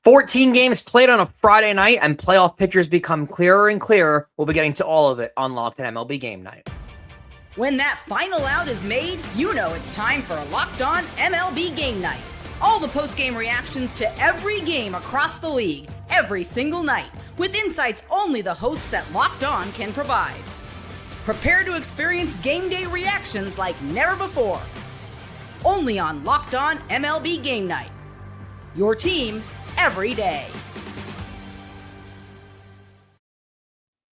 14 games played on a Friday night, and playoff pictures become clearer and clearer. We'll be getting to all of it on Locked On MLB Game Night. When that final out is made, you know it's time for Locked On MLB Game Night. All the post-game reactions to every game across the league, every single night, with insights only the hosts at Locked On can provide. Prepare to experience game day reactions like never before. Only on Locked On MLB Game Night. Your team every day.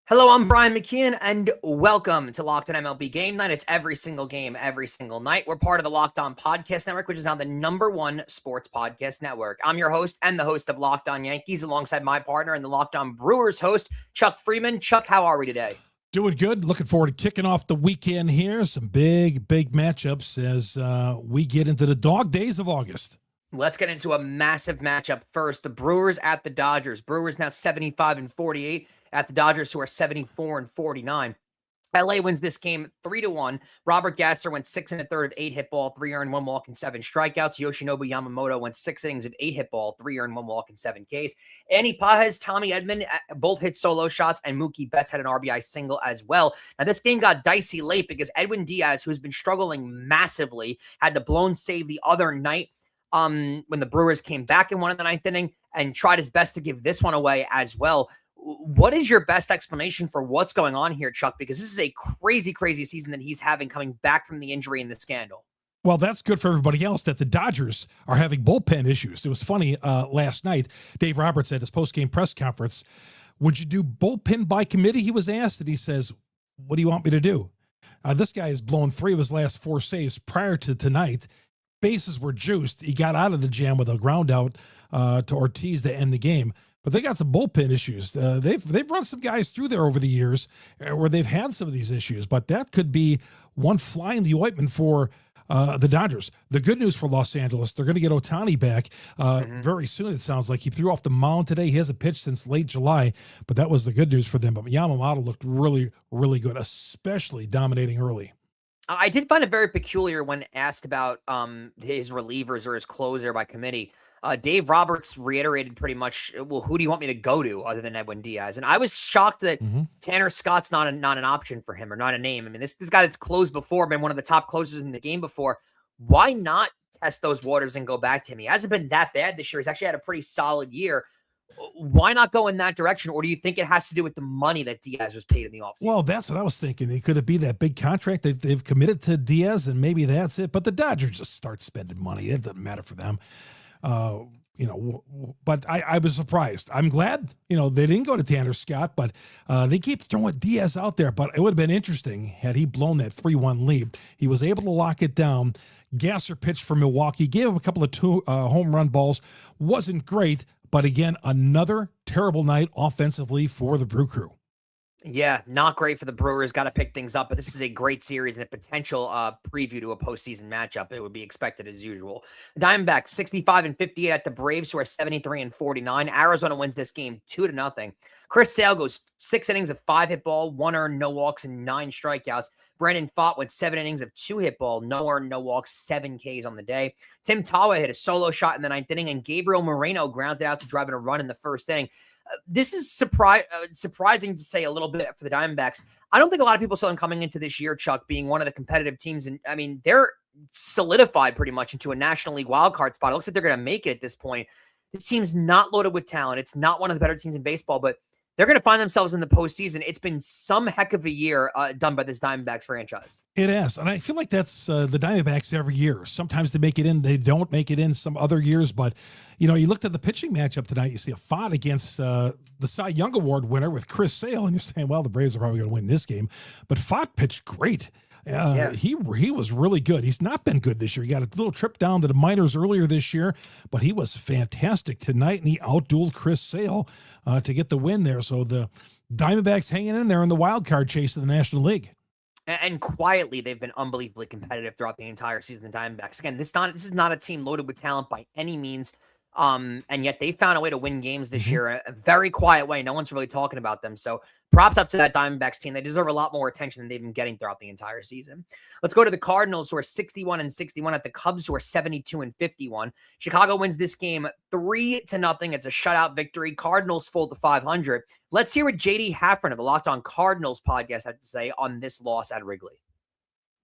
Hello, I'm Brian McKeon, and welcome to Locked On MLB Game Night. It's every single game, every single night. We're part of the Locked On Podcast Network, which is now the #1 sports podcast network. I'm your host and the host of Locked On Yankees, alongside my partner and the Locked On Brewers host, Chuck Freimund. Chuck, how are we today? Doing good. Looking forward to kicking off the weekend here. Some big matchups as we get into the dog days of August. Let's get into a massive matchup first. The Brewers at the Dodgers. Brewers now 75-48 at the Dodgers, who are 74-49. LA wins this game 3-1. Robert Gasser went 6 1/3 of 8 hit ball, 3 earned, 1 walk, and 7 strikeouts. Yoshinobu Yamamoto went 6 innings of 8 hit ball, 3 earned, 1 walk, and 7 Ks. Andy Pages, Tommy Edman both hit solo shots, and Mookie Betts had an RBI single as well. Now, this game got dicey late because Edwin Diaz, who's been struggling massively, had the blown save the other night when the Brewers came back and won in the 9th inning, and tried his best to give this one away as well. What is your best explanation for what's going on here, Chuck? Because this is a crazy, crazy season that he's having coming back from the injury and the scandal. Well, that's good for everybody else that the Dodgers are having bullpen issues. It was funny last night, Dave Roberts at his post-game press conference, would you do bullpen by committee, he was asked, and he says, what do you want me to do? This guy has blown 3 of his last 4 saves prior to tonight. Bases were juiced. He got out of the jam with a ground out to Ortiz to end the game. But they got some bullpen issues. They've run some guys through there over the years where they've had some of these issues. But that could be one fly in the ointment for the Dodgers. The good news for Los Angeles, they're going to get Ohtani back very soon, it sounds like. He threw off the mound today. He hasn't pitched since late July, but that was the good news for them. But Yamamoto looked really, really good, especially dominating early. I did find it very peculiar when asked about his relievers or his closer by committee. Dave Roberts reiterated pretty much, well, who do you want me to go to other than Edwin Diaz? And I was shocked that Tanner Scott's not an option for him, or not a name. I mean, this guy that's closed before, been one of the top closers in the game before. Why not test those waters and go back to him? He hasn't been that bad this year. He's actually had a pretty solid year. Why not go in that direction? Or do you think it has to do with the money that Diaz was paid in the offseason? Well, that's what I was thinking. Could it be that big contract they've committed to Diaz, and maybe that's it? But the Dodgers just start spending money. It doesn't matter for them. But I was surprised. I'm glad, they didn't go to Tanner Scott, but they keep throwing Diaz out there. But it would have been interesting had he blown that 3-1 lead. He was able to lock it down. Gasser pitched for Milwaukee, gave him a couple of 2 home run balls. Wasn't great, but again, another terrible night offensively for the Brew Crew. Yeah, not great for the Brewers. Got to pick things up, but this is a great series and a potential preview to a postseason matchup. It would be expected as usual. The Diamondbacks 65-58 at the Braves, who are 73-49. Arizona wins this game 2-0. Chris Sale goes 6 innings of 5 hit ball, 1 earned, no walks, and 9 strikeouts. Brandon Pfaadt went 7 innings of 2 hit ball, no earned, no walks, 7 Ks on the day. Tim Tawa hit a solo shot in the 9th inning, and Gabriel Moreno grounded out to drive in a run in the 1st inning. This is surprising to say a little bit for the Diamondbacks. I don't think a lot of people saw them coming into this year, Chuck, being one of the competitive teams. And I mean, they're solidified pretty much into a National League wildcard spot. It looks like they're going to make it at this point. This team's not loaded with talent. It's not one of the better teams in baseball, but they're going to find themselves in the postseason. It's been some heck of a year done by this Diamondbacks franchise. It has. And I feel like that's the Diamondbacks every year. Sometimes they make it in, they don't make it in some other years. But, you looked at the pitching matchup tonight, you see a Pfaadt against the Cy Young Award winner with Chris Sale, and you're saying, well, the Braves are probably going to win this game. But Pfaadt pitched great. He was really good. He's not been good this year. He got a little trip down to the minors earlier this year, but he was fantastic tonight, and he outdueled Chris Sale to get the win there. So the Diamondbacks hanging in there in the wild card chase of the National League. And quietly, they've been unbelievably competitive throughout the entire season. The Diamondbacks, again, this is not a team loaded with talent by any means. And yet they found a way to win games this year, a very quiet way. No one's really talking about them. So props up to that Diamondbacks team. They deserve a lot more attention than they've been getting throughout the entire season. Let's go to the Cardinals, who are 61-61 at the Cubs, who are 72-51. Chicago wins this game 3-0. It's a shutout victory. Cardinals fall to 500. Let's hear what JD Haffron of the Locked On Cardinals podcast had to say on this loss at Wrigley.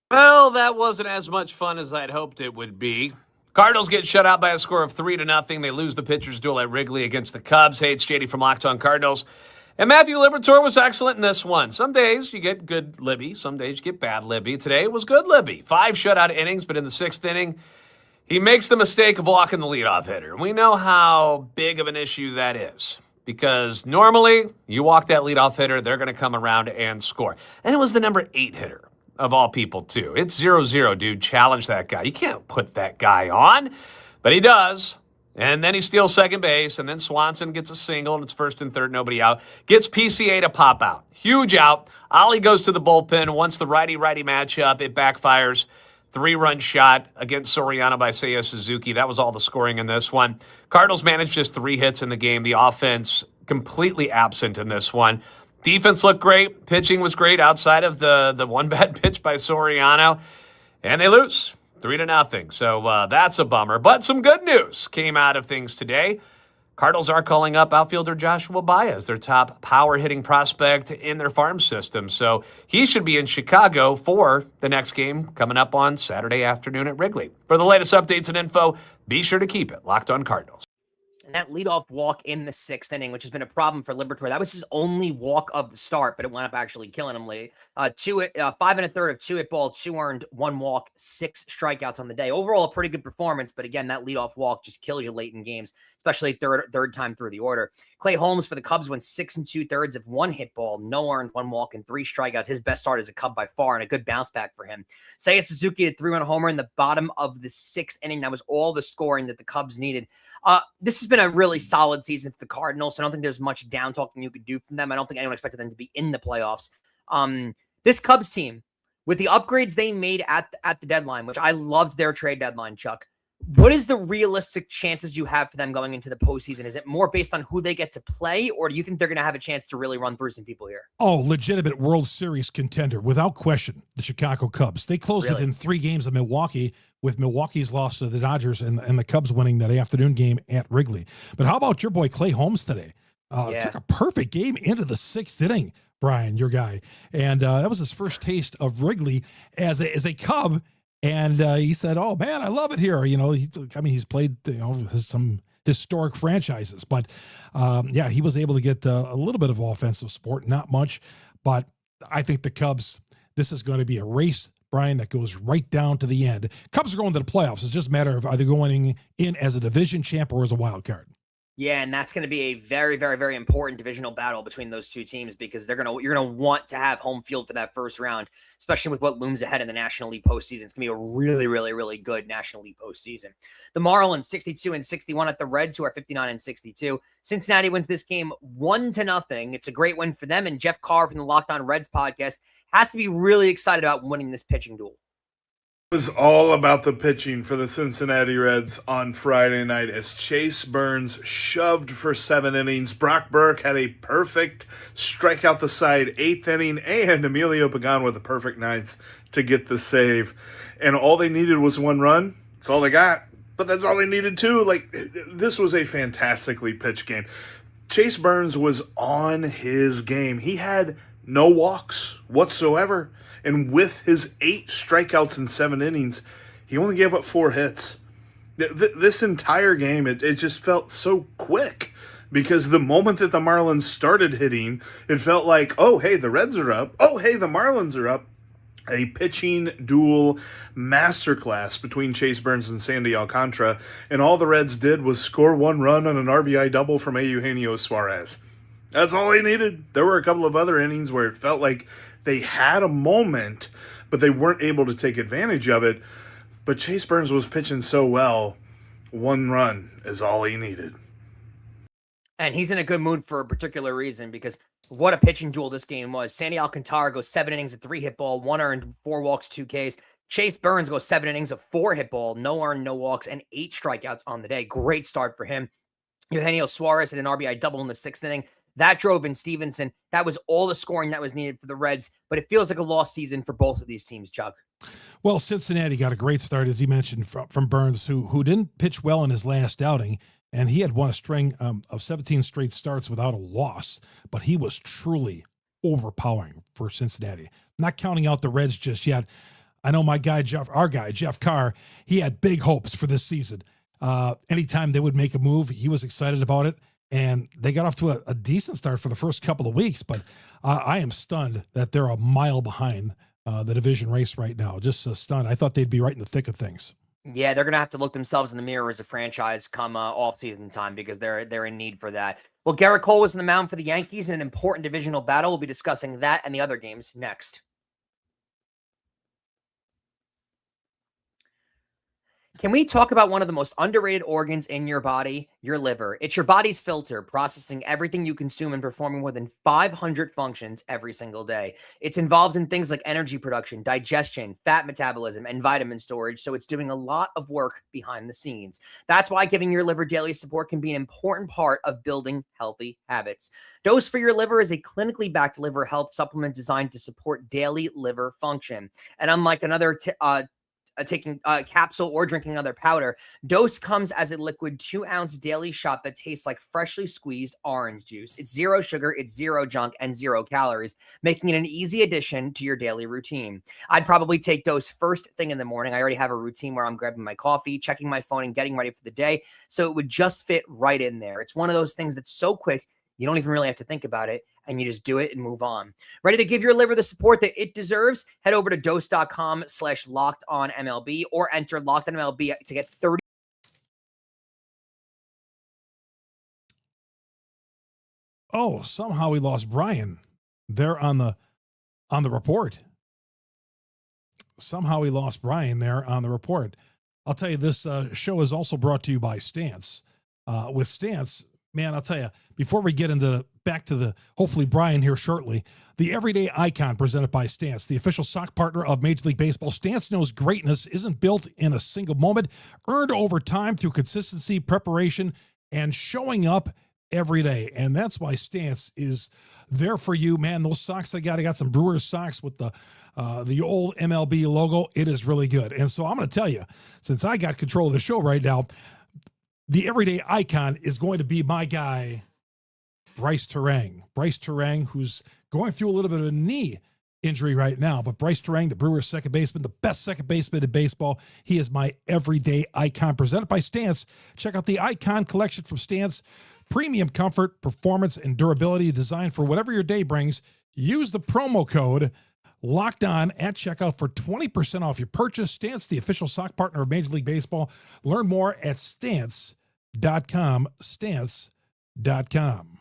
Well, that wasn't as much fun as I'd hoped it would be. Cardinals get shut out by a score of 3-0. They lose the pitcher's duel at Wrigley against the Cubs. Hey, it's JD from Locked On Cardinals. And Matthew Liberatore was excellent in this one. Some days you get good Libby. Some days you get bad Libby. Today it was good Libby. 5 shutout innings, but in the 6th inning, he makes the mistake of walking the leadoff hitter. And we know how big of an issue that is. Because normally, you walk that leadoff hitter, they're going to come around and score. And it was the number 8 hitter. Of all people, too. It's 0-0, dude. Challenge that guy. You can't put that guy on. But he does. And then he steals second base. And then Swanson gets a single. And it's 1st and 3rd. Nobody out. Gets PCA to pop out. Huge out. Ollie goes to the bullpen. Once the righty-righty matchup, it backfires. 3-run shot against Soriano by Seiya Suzuki. That was all the scoring in this one. Cardinals managed just 3 hits in the game. The offense completely absent in this one. Defense looked great. Pitching was great outside of the one bad pitch by Soriano. And they lose 3-0. So that's a bummer. But some good news came out of things today. Cardinals are calling up outfielder Joshua Baez, their top power-hitting prospect in their farm system. So he should be in Chicago for the next game coming up on Saturday afternoon at Wrigley. For the latest updates and info, be sure to keep it Locked On Cardinals. And that leadoff walk in the 6th inning, which has been a problem for Liberatore. That was his only walk of the start, but it wound up actually killing him late. 5 1/3 of 2 hit ball, 2 earned, 1 walk, 6 strikeouts on the day. Overall, a pretty good performance, but again, that leadoff walk just kills you late in games, especially third time through the order. Clay Holmes for the Cubs went 6 2/3 of 1 hit ball, no earned, 1 walk, and 3 strikeouts. His best start as a Cub by far, and a good bounce back for him. Seiya Suzuki had a 3-run homer in the bottom of the 6th inning. That was all the scoring that the Cubs needed. This has been a really solid season for the Cardinals. So I don't think there's much down talking you could do from them. I don't think anyone expected them to be in the playoffs. This Cubs team, with the upgrades they made at the deadline, which I loved their trade deadline, Chuck. What is the realistic chances you have for them going into the postseason? Is it more based on who they get to play, or do you think they're going to have a chance to really run through some people here? Oh, legitimate World Series contender, without question, the Chicago Cubs. They closed within 3 games of Milwaukee, with Milwaukee's loss to the Dodgers and the Cubs winning that afternoon game at Wrigley. But how about your boy Clay Holmes today? Took a perfect game into the 6th inning, Brian, your guy. And that was his first taste of Wrigley as a Cub. And he said, "Oh man, I love it here." You know, he's played some historic franchises, but he was able to get a little bit of offensive support, not much. But I think the Cubs, this is going to be a race, Brian, that goes right down to the end. Cubs are going to the playoffs. It's just a matter of either going in as a division champ or as a wild card. Yeah, and that's going to be a very, very, very important divisional battle between those two teams, because you're going to want to have home field for that first round, especially with what looms ahead in the National League postseason. It's going to be a really, really, really good National League postseason. The Marlins 62-61 at the Reds, who are 59-62. Cincinnati wins this game 1-0. It's a great win for them, and Jeff Carr from the Locked On Reds podcast has to be really excited about winning this pitching duel. It was all about the pitching for the Cincinnati Reds on Friday night as Chase Burns shoved for 7 innings. Brock Burke had a perfect strikeout the side 8th inning, and Emilio Pagan with a perfect 9th to get the save. And all they needed was 1 run. That's all they got. But that's all they needed too. This was a fantastically pitched game. Chase Burns was on his game. He had no walks whatsoever. And with his 8 strikeouts in 7 innings, he only gave up 4 hits. This entire game, it just felt so quick, because the moment that the Marlins started hitting, it felt like, oh, hey, the Reds are up. Oh, hey, the Marlins are up. A pitching duel masterclass between Chase Burns and Sandy Alcantara. And all the Reds did was score 1 run on an RBI double from Eugenio Suarez. That's all they needed. There were a couple of other innings where it felt like they had a moment, but they weren't able to take advantage of it. But Chase Burns was pitching so well, 1 run is all he needed. And he's in a good mood for a particular reason, because what a pitching duel this game was. Sandy Alcantara goes 7 innings, a 3-hit ball, 1 earned, 4 walks, 2 Ks. Chase Burns goes 7 innings of 4 hit ball, no earned, no walks, and 8 strikeouts on the day. Great start for him. Eugenio Suarez had an RBI double in the 6th inning. That drove in Stevenson. That was all the scoring that was needed for the Reds, but it feels like a lost season for both of these teams, Chuck. Well, Cincinnati got a great start, as he mentioned, from Burns, who didn't pitch well in his last outing, and he had won a string of 17 straight starts without a loss, but he was truly overpowering for Cincinnati. Not counting out the Reds just yet. I know our guy, Jeff Carr, he had big hopes for this season. Anytime they would make a move, he was excited about it, and they got off to a decent start for the first couple of weeks, but I am stunned that they're a mile behind the division race right now. Just stunned. I thought they'd be right in the thick of things. Yeah, they're going to have to look themselves in the mirror as a franchise come off-season time because they're in need for that. Well, Garrett Cole was in the mound for the Yankees in an important divisional battle. We'll be discussing that and the other games next. Can we talk about one of the most underrated organs in your body, your liver? It's your body's filter, processing everything you consume and performing more than 500 functions every single day. It's involved in things like energy production, digestion, fat metabolism, and vitamin storage, so it's doing a lot of work behind the scenes. That's why giving your liver daily support can be an important part of building healthy habits. Dose for Your Liver is a clinically backed liver health supplement designed to support daily liver function. And unlike another taking a capsule or drinking another powder, Dose comes as a liquid 2-ounce daily shot that tastes like freshly squeezed orange juice. It's 0 sugar, it's 0 junk, and 0 calories, making it an easy addition to your daily routine. I'd probably take Dose first thing in the morning. I already have a routine where I'm grabbing my coffee, checking my phone, and getting ready for the day, so it would just fit right in there. It's one of those things that's so quick, you don't even really have to think about it, and you just do it and move on. Ready to give your liver the support that it deserves? Head over to dose.com/lockedonmlb or enter LockedOnMLB to get 30. Oh, somehow we lost Brian there on the report. Somehow we lost Brian there on the report. I'll tell you, this show is also brought to you by Stance. With Stance, man, I'll tell you, before we get back to hopefully Brian here shortly, the Everyday Icon presented by Stance, the official sock partner of Major League Baseball. Stance knows greatness isn't built in a single moment, earned over time through consistency, preparation, and showing up every day. And that's why Stance is there for you, man. Those socks I got some Brewers socks with the old MLB logo. It is really good. And so I'm going to tell you, since I got control of the show right now, the Everyday Icon is going to be my guy, Bryce Terang. Bryce Terang, who's going through a little bit of a knee injury right now. But Bryce Terang, the Brewers second baseman, the best second baseman in baseball. He is my Everyday Icon, presented by Stance. Check out the Icon collection from Stance. Premium comfort, performance, and durability designed for whatever your day brings. Use the promo code Locked On at checkout for 20% off your purchase. Stance, the official sock partner of Major League Baseball. Learn more at stance.com. Stance.com.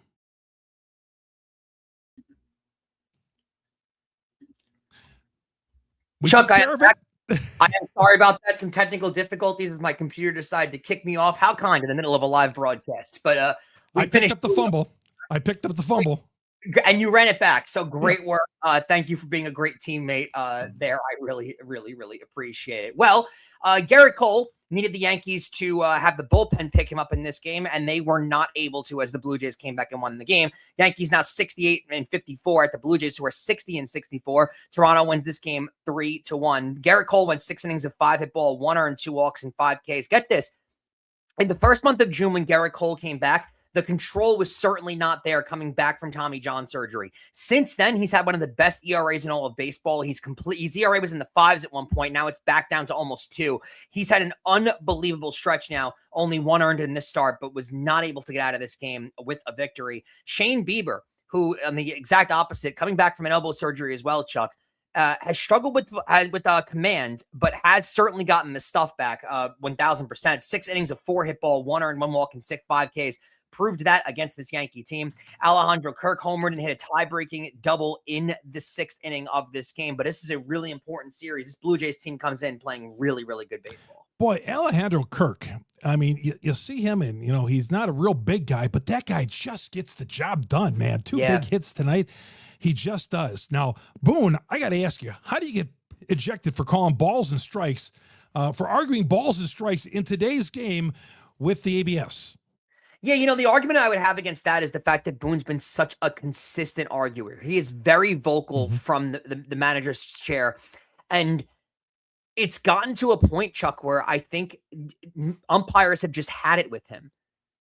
Chuck, I am sorry about that. Some technical difficulties as my computer decided to kick me off. How kind in the middle of a live broadcast. But I picked up the fumble. And you ran it back. So great work. Thank you for being a great teammate there. I really, really, really appreciate it. Well, Garrett Cole needed the Yankees to have the bullpen pick him up in this game, and they were not able to as the Blue Jays came back and won the game. Yankees now 68-54 at the Blue Jays, who are 60-64. Toronto wins this game 3-1. Garrett Cole went 6 innings of 5 hit ball, 1 earned, 2 walks, and 5 Ks. Get this. In the first month of June when Garrett Cole came back, the control was certainly not there coming back from Tommy John surgery. Since then, he's had one of the best ERAs in all of baseball. His ERA was in the 5s at one point. Now it's back down to almost 2. He's had an unbelievable stretch now. Only 1 earned in this start, but was not able to get out of this game with a victory. Shane Bieber, who on the exact opposite, coming back from an elbow surgery as well, Chuck, has struggled with command, but has certainly gotten the stuff back 1,000%. 6 innings of 4 hit ball, 1 earned, 1 walk, and 5 Ks. Proved that against this Yankee team. Alejandro Kirk homered and hit a tie-breaking double in the 6th inning of this game. But this is a really important series. This Blue Jays team comes in playing really, really good baseball. Boy, Alejandro Kirk, I mean, you see him and, he's not a real big guy, but that guy just gets the job done, man. 2 big hits tonight. He just does. Now, Boone, I got to ask you, how do you get ejected for calling balls and strikes, for arguing balls and strikes in today's game with the ABS. Yeah, the argument I would have against that is the fact that Boone's been such a consistent arguer. He is very vocal from the manager's chair. And it's gotten to a point, Chuck, where I think umpires have just had it with him.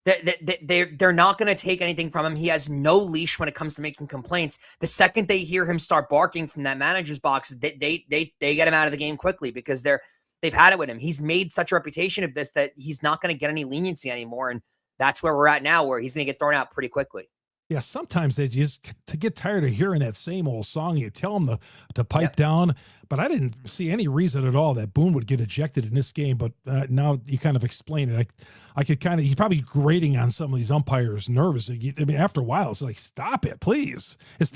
They're not going to take anything from him. He has no leash when it comes to making complaints. The second they hear him start barking from that manager's box, they get him out of the game quickly because they've had it with him. He's made such a reputation of this that he's not going to get any leniency anymore. And that's where we're at now, where he's going to get thrown out pretty quickly. Yeah, sometimes they just to get tired of hearing that same old song. You tell them to pipe down, but I didn't see any reason at all that Boone would get ejected in this game. But now you kind of explain it. I could kind of, he's probably grating on some of these umpires' nerves. I mean, after a while, it's like, stop it, please. His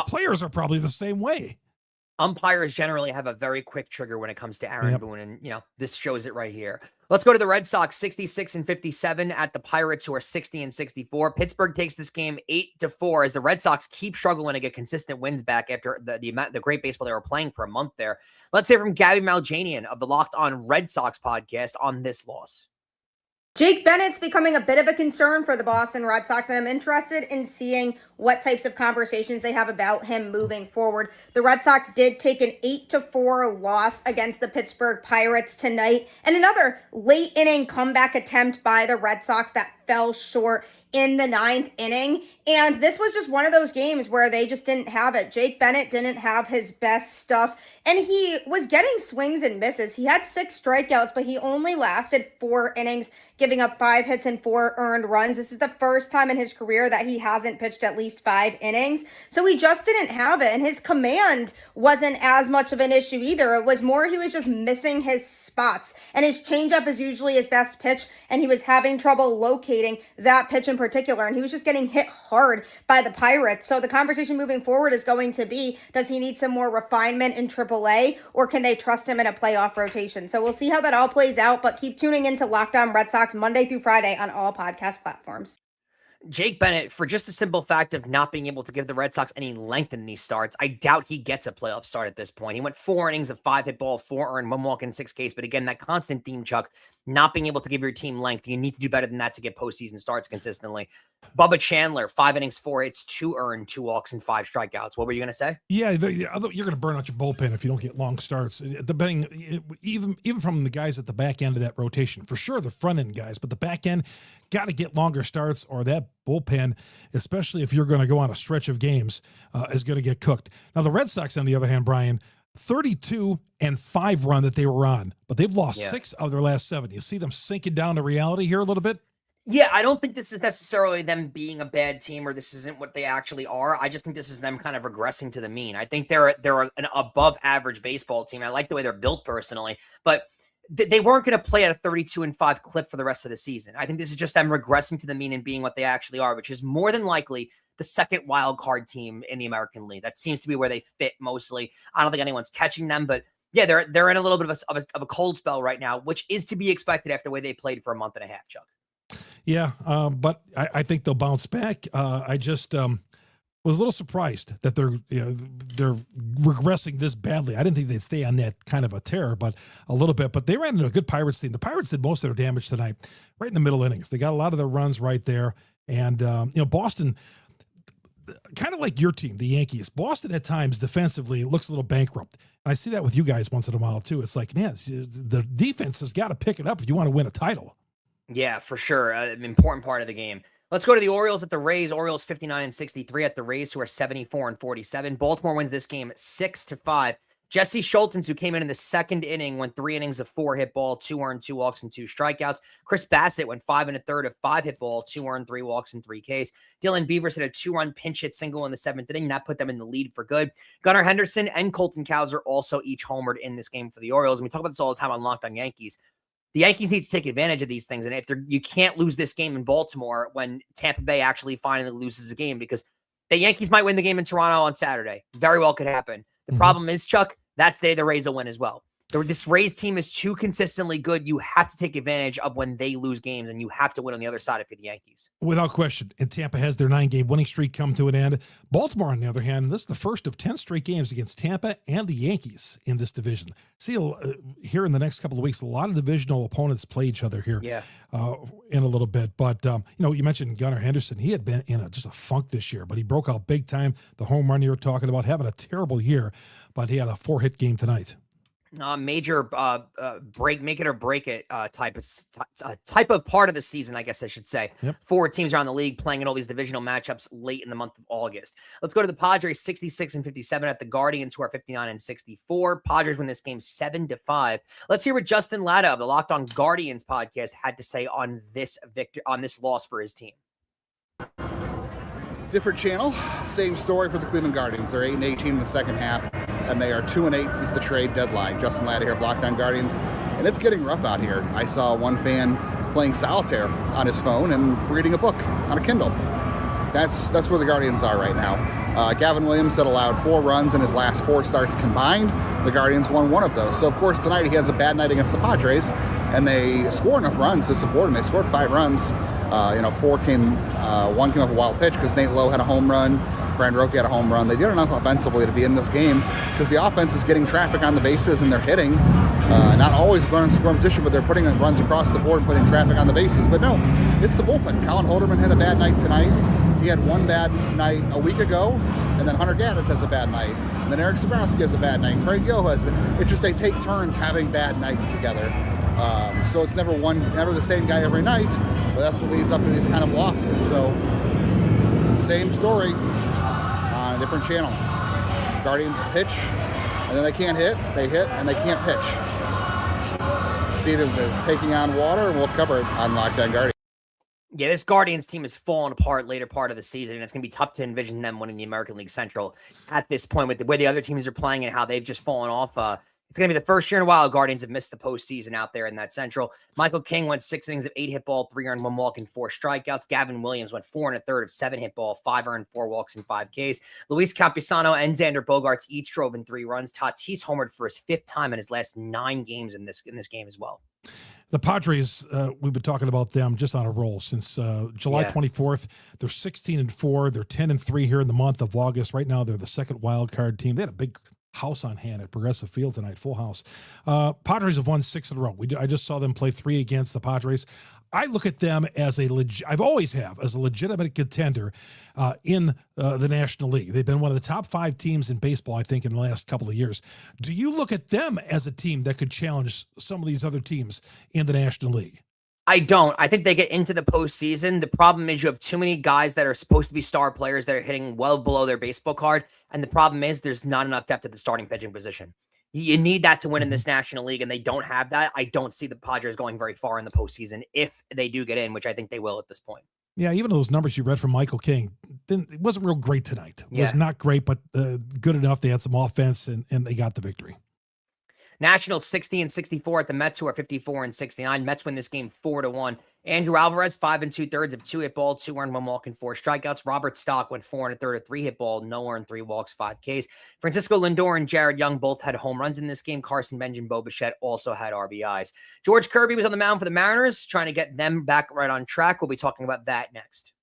players are probably the same way. Umpires generally have a very quick trigger when it comes to Aaron Boone, and this shows it right here. Let's go to the Red Sox, 66-57 at the Pirates, who are 60-64. Pittsburgh takes this game 8-4 as the Red Sox keep struggling to get consistent wins back after the great baseball they were playing for a month there. Let's hear from Gabby Maljanian of the Locked On Red Sox podcast on this loss. Jake Bennett's becoming a bit of a concern for the Boston Red Sox, and I'm interested in seeing what types of conversations they have about him moving forward. The Red Sox did take an 8-4 loss against the Pittsburgh Pirates tonight, and another late inning comeback attempt by the Red Sox that fell short in the ninth inning. And this was just one of those games where they just didn't have it. Jake Bennett didn't have his best stuff, and he was getting swings and misses. He had 6 strikeouts, but he only lasted 4 innings, giving up 5 hits and 4 earned runs. This is the first time in his career that he hasn't pitched at least 5 innings. So he just didn't have it. And his command wasn't as much of an issue either. It was more he was just missing his spots. And his changeup is usually his best pitch, and he was having trouble locating that pitch in particular. And he was just getting hit hard by the Pirates. So the conversation moving forward is going to be, does he need some more refinement in AAA, or can they trust him in a playoff rotation? So we'll see how that all plays out, but keep tuning into Locked On Red Sox Monday through Friday on all podcast platforms. Jake Bennett, for just a simple fact of not being able to give the Red Sox any length in these starts, I doubt he gets a playoff start at this point. He went 4 innings of 5 hit ball, 4 earned, 1 walk, and 6 Ks. But again, that constant theme, Chuck, not being able to give your team length. You need to do better than that to get postseason starts consistently. Bubba Chandler, 5 innings, 4 hits, 2 earned, 2 walks, and 5 strikeouts. What were you going to say? Yeah, you're going to burn out your bullpen if you don't get long starts. Even from the guys at the back end of that rotation, for sure the front end guys, but the back end got to get longer starts, or that bullpen, especially if you're going to go on a stretch of games, is going to get cooked. Now the Red Sox, on the other hand, Brian, 32-5 run that they were on, but they've lost 6 of their last 7. You see them sinking down to reality here a little bit? Yeah, I don't think this is necessarily them being a bad team, or this isn't what they actually are. I just think this is them kind of regressing to the mean. I think they're an above average baseball team. I like the way they're built personally, but they weren't going to play at a 32-5 clip for the rest of the season. I think this is just them regressing to the mean and being what they actually are, which is more than likely the second wild card team in the American League. That seems to be where they fit mostly. I don't think anyone's catching them, but yeah, they're in a little bit of a cold spell right now, which is to be expected after the way they played for a month and a half, Chuck. Yeah, but I think they'll bounce back. I just was a little surprised that they're regressing this badly. I didn't think they'd stay on that kind of a tear, but a little bit. But they ran into a good Pirates team. The Pirates did most of their damage tonight, right in the middle innings. They got a lot of their runs right there, and Boston, kind of like your team, the Yankees. Boston at times defensively looks a little bankrupt, and I see that with you guys once in a while too. It's like, man, the defense has got to pick it up if you want to win a title. Yeah, for sure. An important part of the game. Let's go to the Orioles at the Rays. Orioles 59-63 at the Rays, who are 74-47. Baltimore wins this game 6-5. Jesse Schultens, who came in the second inning, went 3 innings of 4 hit ball, 2 earned, 2 walks, and 2 strikeouts. Chris Bassett went 5 1/3 of 5 hit ball, 2 earned, 3 walks, and 3 Ks. Dylan Beavers hit a 2-run pinch hit single in the 7th inning. That put them in the lead for good. Gunnar Henderson and Colton Cowser also each homered in this game for the Orioles. And we talk about this all the time on Locked On Yankees. The Yankees need to take advantage of these things. And if you can't lose this game in Baltimore when Tampa Bay actually finally loses a game, because the Yankees might win the game in Toronto on Saturday. Very well could happen. The problem is, Chuck, that's the Rays will win as well. This Rays team is too consistently good. You have to take advantage of when they lose games, and you have to win on the other side if you're the Yankees. Without question. And Tampa has their 9-game winning streak come to an end. Baltimore, on the other hand, this is the first of 10 straight games against Tampa and the Yankees in this division. See, here in the next couple of weeks, a lot of divisional opponents play each other here in a little bit. But, you mentioned Gunnar Henderson. He had been in just a funk this year, but he broke out big time. The home run you were talking about, having a terrible year, but he had a 4-hit game tonight. Major make it or break it type of part of the season, I guess I should say. Yep. 4 teams around the league playing in all these divisional matchups late in the month of August. Let's go to the Padres, 66-57 at the Guardians, who are 59-64. Padres win this game 7-5. Let's hear what Justin Latta of the Locked On Guardians podcast had to say on this loss for his team. Different channel, same story for the Cleveland Guardians. They're 8-18 in the second half, and they are 2-8 since the trade deadline. Justin Latta here of Locked On Guardians, and it's getting rough out here. I saw one fan playing solitaire on his phone and reading a book on a Kindle. That's where the Guardians are right now. Gavin Williams had allowed 4 runs in his last 4 starts combined. The Guardians won 1 of those. So, of course, tonight he has a bad night against the Padres, and they score enough runs to support him. They scored 5 runs. 1 came off a wild pitch because Nate Lowe had a home run. Brandon Roque had a home run. They did enough offensively to be in this game because the offense is getting traffic on the bases and they're hitting. Not always running scoring position, but they're putting runs across the board and putting traffic on the bases. But no, it's the bullpen. Colin Holderman had a bad night tonight. He had one bad night a week ago, and then Hunter Gaddis has a bad night. And then Eric Sabrowski has a bad night. Craig Gill has it's just they take turns having bad nights together. So it's never the same guy every night, but that's what leads up to these kind of losses. So same story on a different channel. Guardians pitch, and then they can't hit. They hit, and they can't pitch. See it as taking on water, and we'll cover it on Locked On Guardians. Yeah, this Guardians team has fallen apart later part of the season, and it's going to be tough to envision them winning the American League Central at this point with the way the other teams are playing and how they've just fallen off. It's going to be the first year in a while Guardians have missed the postseason out there in that Central. Michael King went 6 innings of 8 hit ball, 3 earned, 1 walk, and 4 strikeouts. Gavin Williams went 4 1/3 of 7 hit ball, 5 earned, 4 walks, and 5 Ks. Luis Campusano and Xander Bogaerts each drove in 3 runs. Tatis homered for his 5th time in his last 9 games in this game as well. The Padres, we've been talking about them just on a roll since July 24th. They're 16-4. They're 10-3 here in the month of August. Right now, they're the second wild card team. They had a big house on hand at Progressive Field tonight, full house. Padres have won 6 in a row. I just saw them play 3 against the Padres. I look at them as I've always have as a legitimate contender in the National League. They've been one of the top 5 teams in baseball, I think, in the last couple of years. Do you look at them as a team that could challenge some of these other teams in the National League? I don't. I think they get into the postseason. The problem is you have too many guys that are supposed to be star players that are hitting well below their baseball card. And the problem is there's not enough depth at the starting pitching position. You need that to win in this National League, and they don't have that. I don't see the Padres going very far in the postseason if they do get in, which I think they will at this point. Yeah, even those numbers you read from Michael King, it wasn't real great tonight. It was not great, but good enough. They had some offense, and they got the victory. Nationals 60-64 at the Mets, who are 54-69. Mets win this game 4-1. Andrew Alvarez, 5 2/3 of 2 hit ball, 2 earned, 1 walk, and 4 strikeouts. Robert Stock went 4 1/3 of 3 hit ball, no earned, 3 walks, 5 Ks. Francisco Lindor and Jared Young both had home runs in this game. Carson Benjamin and Bo Bichette also had RBIs. George Kirby was on the mound for the Mariners, trying to get them back right on track. We'll be talking about that next.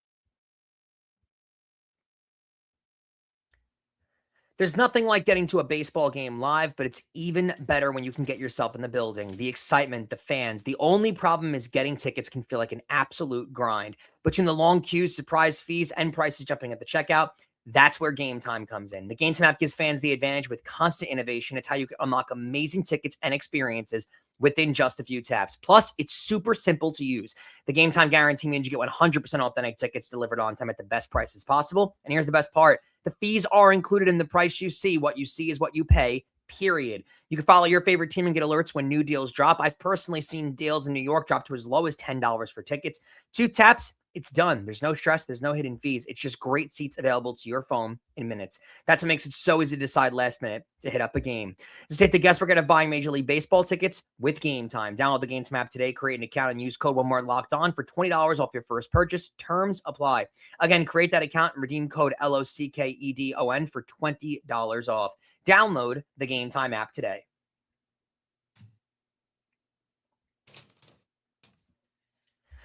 There's nothing like getting to a baseball game live, but it's even better when you can get yourself in the building. The excitement, the fans. The only problem is getting tickets can feel like an absolute grind. Between the long queues, surprise fees, and prices jumping at the checkout, that's where Gametime comes in. The Gametime app gives fans the advantage with constant innovation. It's how you can unlock amazing tickets and experiences within just a few taps. Plus, it's super simple to use. The Gametime guarantee means you get 100% authentic tickets delivered on time at the best prices possible. And here's the best part. The fees are included in the price you see. What you see is what you pay, period. You can follow your favorite team and get alerts when new deals drop. I've personally seen deals in New York drop to as low as $10 for tickets. 2 taps, it's done. There's no stress. There's no hidden fees. It's just great seats available to your phone in minutes. That's what makes it so easy to decide last minute to hit up a game. Just take the guesswork out of buying Major League Baseball tickets with Gametime. Download the Gametime app today, create an account, and use code ONEMORELOCKEDON for $20 off your first purchase. Terms apply. Again, create that account and redeem code LOCKEDON for $20 off. Download the Gametime app today.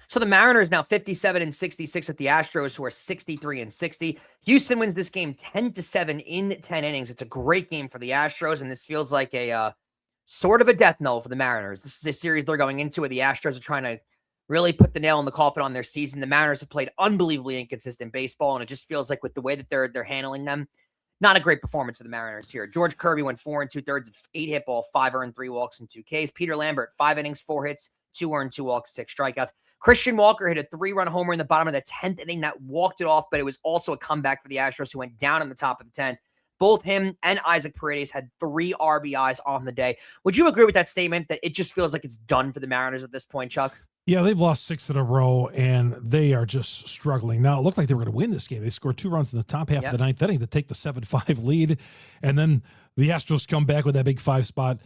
So the Mariners now 57-66 at the Astros, who are 63-60. Houston wins this game 10-7 in 10 innings. It's a great game for the Astros, and this feels like a sort of a death knell for the Mariners. This is a series they're going into where the Astros are trying to really put the nail in the coffin on their season. The Mariners have played unbelievably inconsistent baseball, and it just feels like with the way that they're handling them, not a great performance for the Mariners here. George Kirby went 4 2/3, 8 hit ball, 5 earned, 3 walks, and 2 Ks. Peter Lambert, 5 innings, 4 hits, 2 earned, 2 walks, 6 strikeouts. Christian Walker hit a 3-run homer in the bottom of the 10th inning that walked it off, but it was also a comeback for the Astros, who went down in the top of the 10th. Both him and Isaac Paredes had 3 RBIs on the day. Would you agree with that statement that it just feels like it's done for the Mariners at this point, Chuck? Yeah, they've lost 6 in a row, and they are just struggling. Now, it looked like they were going to win this game. They scored 2 runs in the top half of the 9th inning to take the 7-5 lead, and then the Astros come back with that big 5 spot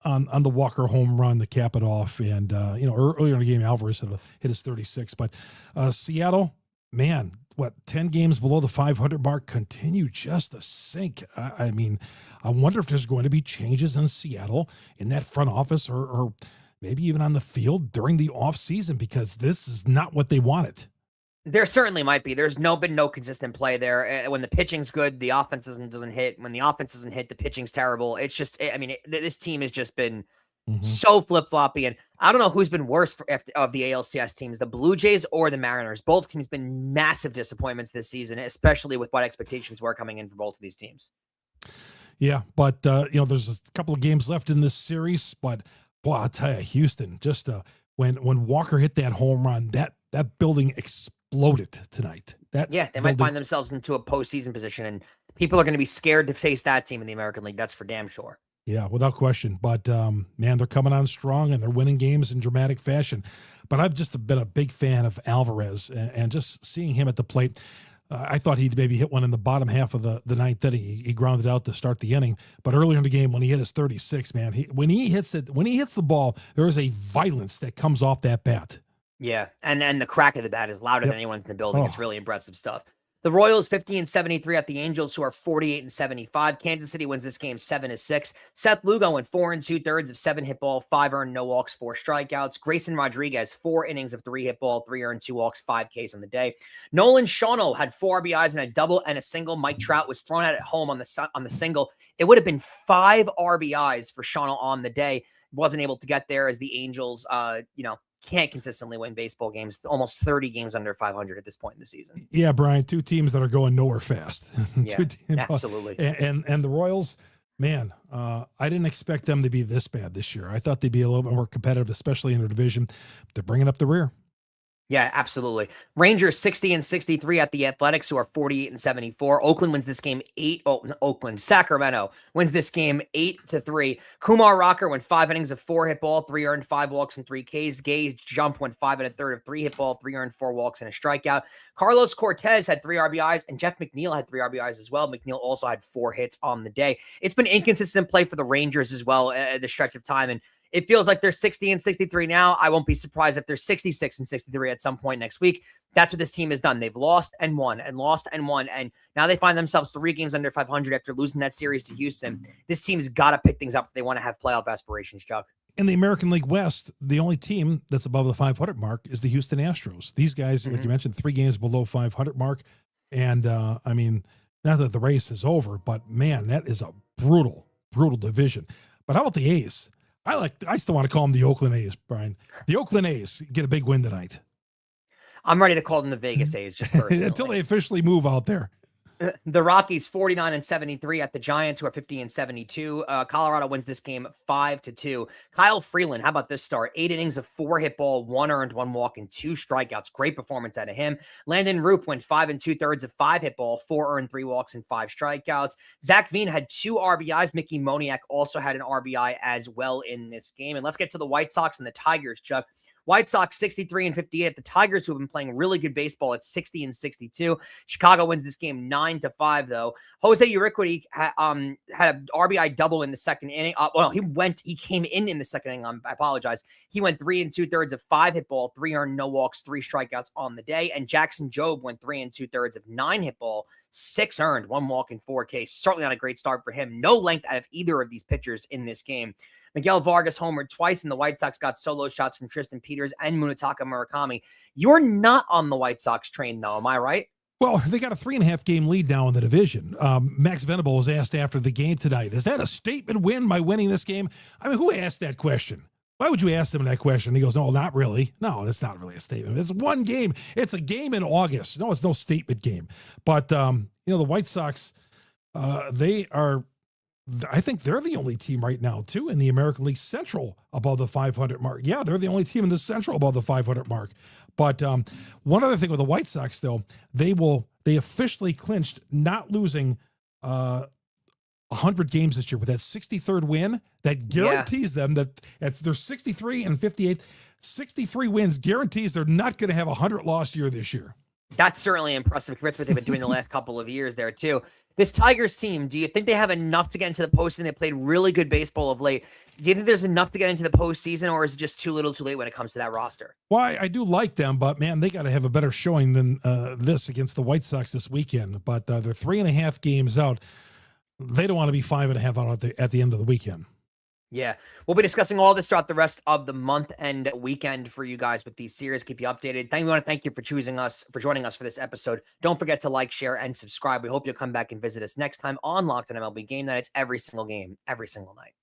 on the Walker home run to cap it off. And, earlier in the game, Alvarez hit his 36. But Seattle, man, 10 games below the 500 mark, continue just to sink. I mean, I wonder if there's going to be changes in Seattle in that front office or maybe even on the field during the offseason, because this is not what they wanted. There certainly might be. There's been no consistent play there. When the pitching's good, the offense doesn't hit. When the offense doesn't hit, the pitching's terrible. It's just, this team has just been so flip-floppy. And I don't know who's been worse of the ALCS teams, the Blue Jays or the Mariners. Both teams been massive disappointments this season, especially with what expectations were coming in for both of these teams. Yeah, but, there's a couple of games left in this series, but boy, I'll tell you, Houston, just when Walker hit that home run, that building exploded tonight. They might find themselves into a postseason position, and people are going to be scared to face that team in the American League. That's for damn sure. Yeah, without question. But, man, they're coming on strong, and they're winning games in dramatic fashion. But I've just been a big fan of Alvarez, and just seeing him at the plate. I thought he'd maybe hit one in the bottom half of the 9th inning. He grounded out to start the inning. But earlier in the game, when he hit his 36, man, when he hits the ball, there is a violence that comes off that bat. Yeah, and the crack of the bat is louder than anyone in the building. It's really impressive stuff. The Royals 50-73 at the Angels, who are 48-75. Kansas City wins this game 7-6. Seth Lugo went 4 2/3, 7 hit ball, 5 earned, no walks, 4 strikeouts. Grayson Rodriguez, 4 innings of 3 hit ball, 3 earned, 2 walks, 5 Ks on the day. Nolan Shawno had 4 RBIs and a double and a single. Mike Trout was thrown out at home on the single. It would have been 5 RBIs for Shawno on the day. Wasn't able to get there as the Angels, can't consistently win baseball games, almost 30 games under 500 at this point in the season. Yeah, Brian, 2 teams that are going nowhere fast. Yeah, absolutely. And the Royals, man, I didn't expect them to be this bad this year. I thought they'd be a little bit more competitive, especially in their division. They're bringing up the rear. Yeah, absolutely. Rangers 60-63 at the Athletics, who are 48-74. Oakland wins this game Sacramento wins this game 8-3. Kumar Rocker went 5 innings of 4 hit ball, 3 earned, 5 walks, and 3 Ks. Gage Jump went 5 1/3 of 3 hit ball, 3 earned, 4 walks, and a strikeout. Carlos Cortez had 3 RBIs, and Jeff McNeil had 3 RBIs as well. McNeil also had 4 hits on the day. It's been inconsistent play for the Rangers as well at the stretch of time, and it feels like they're 60-63 now. I won't be surprised if they're 66-63 at some point next week. That's what this team has done. They've lost and won and lost and won. And now they find themselves 3 games under 500 after losing that series to Houston. This team's got to pick things up if they want to have playoff aspirations, Chuck. In the American League West, the only team that's above the 500 mark is the Houston Astros. These guys, like you mentioned, 3 games below 500 mark. And, not that the race is over, but, man, that is a brutal, brutal division. But how about the A's? I still want to call them the Oakland A's, Brian. The Oakland A's get a big win tonight. I'm ready to call them the Vegas A's just personally. Until they officially move out there. The Rockies 49-73 at the Giants, who are 50-72. Colorado wins this game 5-2. Kyle Freeland, how about this start? 8 innings of 4 hit ball, 1 earned, 1 walk, and 2 strikeouts. Great performance out of him. Landon Roop went 5 2/3 of 5 hit ball, 4 earned, 3 walks, and 5 strikeouts. Zach Veen had 2 RBIs. Mickey Moniak also had an RBI as well in this game. And let's get to the White Sox and the Tigers, Chuck. White Sox 63-58. The Tigers, who have been playing really good baseball, at 60-62. Chicago wins this game 9-5, though. Jose Urquidy had an RBI double in the second inning. He came in the second inning. I apologize. He went 3 2/3 of 5 hit ball, 3 earned, no walks, 3 strikeouts on the day. And Jackson Jobe went 3 2/3 of 9 hit ball, 6 earned, 1 walk, and 4 Ks. Certainly not a great start for him. No length out of either of these pitchers in this game. Miguel Vargas homered twice, and the White Sox got solo shots from Tristan Peters and Munetaka Murakami. You're not on the White Sox train, though. Am I right? Well, they got a 3.5 game lead now in the division. Max Venable was asked after the game tonight, is that a statement win by winning this game? I mean, who asked that question? Why would you ask him that question? He goes, no, not really. No, that's not really a statement. It's one game. It's a game in August. No, it's no statement game. But, the White Sox, they are, I think they're the only team right now, too, in the American League Central above the 500 mark. Yeah, they're the only team in the Central above the 500 mark. But one other thing with the White Sox, though, they officially clinched not losing 100 games this year with that 63rd win that guarantees them that at their 63 and 58, 63 wins guarantees they're not going to have a 100 loss year this year. That's certainly impressive compared to what they've been doing the last couple of years there, too. This Tigers team, do you think they have enough to get into the postseason? They played really good baseball of late. Do you think there's enough to get into the postseason, or is it just too little too late when it comes to that roster? Well, I do like them, but, man, they got to have a better showing than this against the White Sox this weekend. But they're 3.5 games out. They don't want to be 5.5 out at the end of the weekend. Yeah, we'll be discussing all this throughout the rest of the month and weekend for you guys with these series. Keep you updated. We want to thank you for joining us for this episode. Don't forget to like, share, and subscribe. We hope you'll come back and visit us next time on Locked on MLB Game Night. It's every single game, every single night.